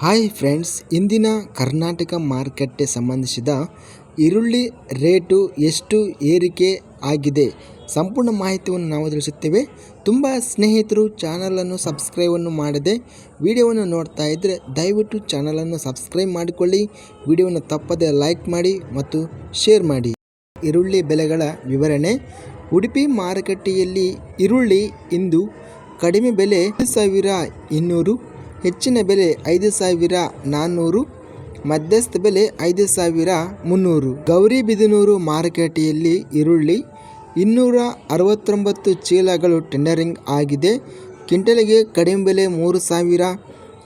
Hi friends, ಇಂದಿನ ಕರ್ನಾಟಕ ಮಾರುಕಟ್ಟೆ ಸಂಬಂಧಿಸಿದ ಈರುಳ್ಳಿ ರೇಟು ಎಷ್ಟು ಏರಿಕೆ ಆಗಿದೆ ಸಂಪೂರ್ಣ ಮಾಹಿತಿಯನ್ನು ನಾವು ತಿಳಿಸುತ್ತೇವೆ. ತುಂಬ ಸ್ನೇಹಿತರು ಚಾನಲನ್ನು ಸಬ್ಸ್ಕ್ರೈಬನ್ನು ಮಾಡದೆ ವಿಡಿಯೋವನ್ನು ನೋಡ್ತಾ ಇದ್ದರೆ ದಯವಿಟ್ಟು ಚಾನಲನ್ನು ಸಬ್ಸ್ಕ್ರೈಬ್ ಮಾಡಿಕೊಳ್ಳಿ, ವಿಡಿಯೋವನ್ನು ತಪ್ಪದೆ ಲೈಕ್ ಮಾಡಿ ಮತ್ತು ಶೇರ್ ಮಾಡಿ. ಈರುಳ್ಳಿ ಬೆಲೆಗಳ ವಿವರಣೆ. ಉಡುಪಿ ಮಾರುಕಟ್ಟೆಯಲ್ಲಿ ಈರುಳ್ಳಿ ಇಂದು ಕಡಿಮೆ ಬೆಲೆ 5,200, ಹೆಚ್ಚಿನ ಬೆಲೆ 5,400, ಮಧ್ಯಸ್ಥ ಬೆಲೆ 5,300. ಗೌರಿಬಿದನೂರು ಮಾರುಕಟ್ಟೆಯಲ್ಲಿ ಈರುಳ್ಳಿ 269 ಚೀಲಗಳು ಟೆಂಡರಿಂಗ್ ಆಗಿದೆ. ಕ್ವಿಂಟಲ್ಗೆ ಕಡಿಮೆ ಬೆಲೆ 3,000,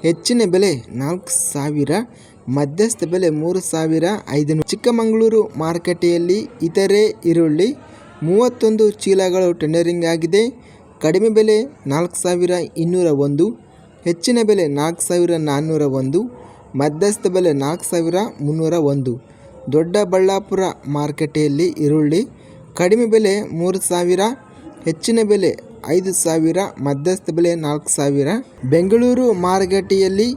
ಹೆಚ್ಚಿನ ಬೆಲೆ 4,000, ಮಧ್ಯಸ್ಥ ಬೆಲೆ 3,500. ಚಿಕ್ಕಮಗಳೂರು ಮಾರುಕಟ್ಟೆಯಲ್ಲಿ ಇತರೆ ಈರುಳ್ಳಿ 31 ಚೀಲಗಳು ಟೆಂಡರಿಂಗ್ ಆಗಿದೆ. ಕಡಿಮೆ ಬೆಲೆ 4,201, ಹೆಚ್ಚಿನ ಬೆಲೆ 4,401, ಮಧ್ಯಸ್ಥ ಬೆಲೆ 4,301. ದೊಡ್ಡಬಳ್ಳಾಪುರ ಮಾರುಕಟ್ಟೆಯಲ್ಲಿ ಈರುಳ್ಳಿ ಕಡಿಮೆ ಬೆಲೆ 3,000, ಹೆಚ್ಚಿನ ಬೆಲೆ 5,000, ಮಧ್ಯಸ್ಥ ಬೆಲೆ 4,000. ಬೆಂಗಳೂರು ಮಾರುಕಟ್ಟೆಯಲ್ಲಿ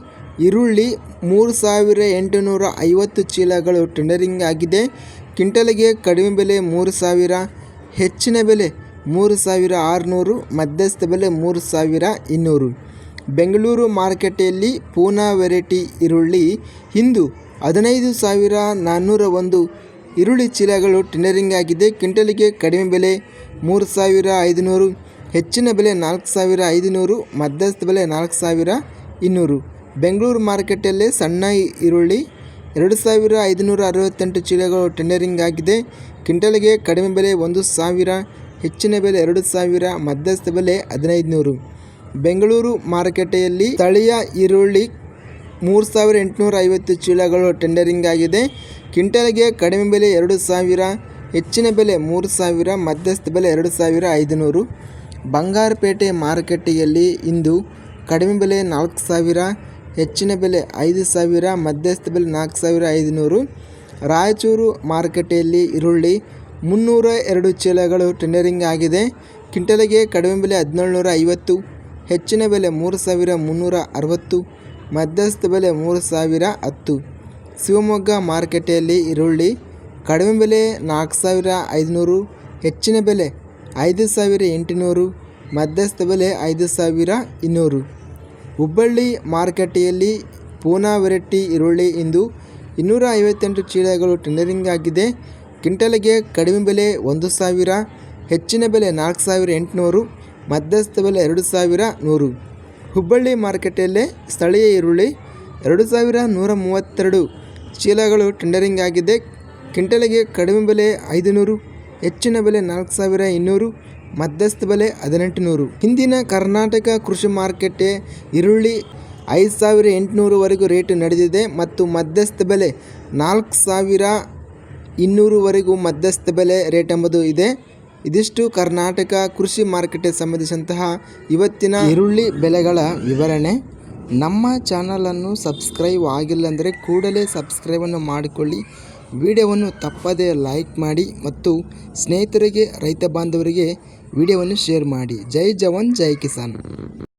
ಈರುಳ್ಳಿ 3,850 ಚೀಲಗಳು ಟೆಂಡರಿಂಗ್ ಆಗಿದೆ. ಕ್ವಿಂಟಲ್ಗೆ ಕಡಿಮೆ ಬೆಲೆ 3,000, ಹೆಚ್ಚಿನ ಬೆಲೆ 3,600, ಮಧ್ಯಸ್ಥ ಬೆಲೆ 3,200. ಬೆಂಗಳೂರು ಮಾರುಕಟ್ಟೆಯಲ್ಲಿ ಪೂನಾ ವೆರೈಟಿ ಈರುಳ್ಳಿ ಇಂದು 15,401 ಈರುಳ್ಳಿ ಚೀಲಗಳು ಟೆಂಡರಿಂಗ್ ಆಗಿದೆ. ಕ್ವಿಂಟಲ್ಗೆ ಕಡಿಮೆ ಬೆಲೆ 3,500, ಹೆಚ್ಚಿನ ಬೆಲೆ 4,500, ಮಧ್ಯಸ್ಥ ಬೆಲೆ 4,200. ಬೆಂಗಳೂರು ಮಾರುಕಟ್ಟೆಯಲ್ಲಿ ಸಣ್ಣ ಈರುಳ್ಳಿ 2,568 ಚೀಲಗಳು ಟೆಂಡರಿಂಗ್ ಆಗಿದೆ. ಕ್ವಿಂಟಲ್ಗೆ ಕಡಿಮೆ ಬೆಲೆ 1,000, ಹೆಚ್ಚಿನ ಬೆಲೆ 2,000, ಮಧ್ಯಸ್ಥ ಬೆಲೆ 1,500. ಬೆಂಗಳೂರು ಮಾರುಕಟ್ಟೆಯಲ್ಲಿ ಸ್ಥಳೀಯ ಈರುಳ್ಳಿ 3,850 ಚೀಲಗಳು ಟೆಂಡರಿಂಗ್ ಆಗಿದೆ. ಕ್ವಿಂಟಲ್ಗೆ ಕಡಿಮೆ ಬೆಲೆ 2,000, ಹೆಚ್ಚಿನ ಬೆಲೆ 3,000, ಮಧ್ಯಸ್ಥ ಬೆಲೆ 2,500. ಬಂಗಾರಪೇಟೆ ಮಾರುಕಟ್ಟೆಯಲ್ಲಿ ಇಂದು ಕಡಿಮೆ ಬೆಲೆ 4,000, ಹೆಚ್ಚಿನ ಬೆಲೆ 5,000, ಮಧ್ಯಸ್ಥ ಬೆಲೆ 4,500. ರಾಯಚೂರು ಮಾರುಕಟ್ಟೆಯಲ್ಲಿ ಈರುಳ್ಳಿ 302 ಚೀಲಗಳು ಟೆಂಡರಿಂಗ್ ಆಗಿದೆ. ಕ್ವಿಂಟಲ್ಗೆ ಕಡಿಮೆ ಬೆಲೆ 1,750, ಹೆಚ್ಚಿನ ಬೆಲೆ 3,360, ಮಧ್ಯಸ್ಥ ಬೆಲೆ 3,010. ಶಿವಮೊಗ್ಗ ಮಾರುಕಟ್ಟೆಯಲ್ಲಿ ಈರುಳ್ಳಿ ಕಡಿಮೆ ಬೆಲೆ 4,500, ಹೆಚ್ಚಿನ ಬೆಲೆ 5,800, ಮಧ್ಯಸ್ಥ ಬೆಲೆ 5,200. ಹುಬ್ಬಳ್ಳಿ ಮಾರುಕಟ್ಟೆಯಲ್ಲಿ ಪೂನಾ ವೆರೈಟಿ ಈರುಳ್ಳಿ ಇಂದು 258 ಚೀಲಗಳು ಟೆಂಡರಿಂಗ್ ಆಗಿದೆ. ಕ್ವಿಂಟಲ್ಗೆ ಕಡಿಮೆ ಬೆಲೆ 1,000, ಹೆಚ್ಚಿನ ಬೆಲೆ 4,800, ಮಧ್ಯಸ್ಥ ಬೆಲೆ 2,100. ಹುಬ್ಬಳ್ಳಿ ಮಾರುಕಟ್ಟೆಯಲ್ಲೇ ಸ್ಥಳೀಯ ಈರುಳ್ಳಿ 2,132 ಚೀಲಗಳು ಟೆಂಡರಿಂಗ್ ಆಗಿದೆ. ಕ್ವಿಂಟಲ್ಗೆ ಕಡಿಮೆ ಬೆಲೆ 500, ಹೆಚ್ಚಿನ ಬೆಲೆ 4,200, ಮಧ್ಯಸ್ಥ ಬೆಲೆ 1,800. ಇಂದಿನ ಕರ್ನಾಟಕ ಕೃಷಿ ಮಾರುಕಟ್ಟೆ ಈರುಳ್ಳಿ 5,800ವರೆಗೂ ರೇಟು ನಡೆದಿದೆ ಮತ್ತು ಮಧ್ಯಸ್ಥ ಬೆಲೆ 4,200ವರೆಗೂ ಮಧ್ಯಸ್ಥ ಬೆಲೆ ರೇಟ್ ಎಂಬುದು ಇದೆ. ಇದಿಷ್ಟು ಕರ್ನಾಟಕ ಕೃಷಿ ಮಾರುಕಟ್ಟೆ ಸಂಬಂಧಿಸಿದಂತಹ ಇವತ್ತಿನ ಈರುಳ್ಳಿ ಬೆಲೆಗಳ ವಿವರಣೆ. ನಮ್ಮ ಚಾನಲನ್ನು ಸಬ್ಸ್ಕ್ರೈಬ್ ಆಗಿಲ್ಲ ಅಂದರೆ ಕೂಡಲೇ ಸಬ್ಸ್ಕ್ರೈಬನ್ನು ಮಾಡಿಕೊಳ್ಳಿ, ವಿಡಿಯೋವನ್ನು ತಪ್ಪದೇ ಲೈಕ್ ಮಾಡಿ ಮತ್ತು ಸ್ನೇಹಿತರಿಗೆ ರೈತ ಬಾಂಧವರಿಗೆ ವಿಡಿಯೋವನ್ನು ಶೇರ್ ಮಾಡಿ. ಜೈ ಜವಾನ್ ಜೈ ಕಿಸಾನ್.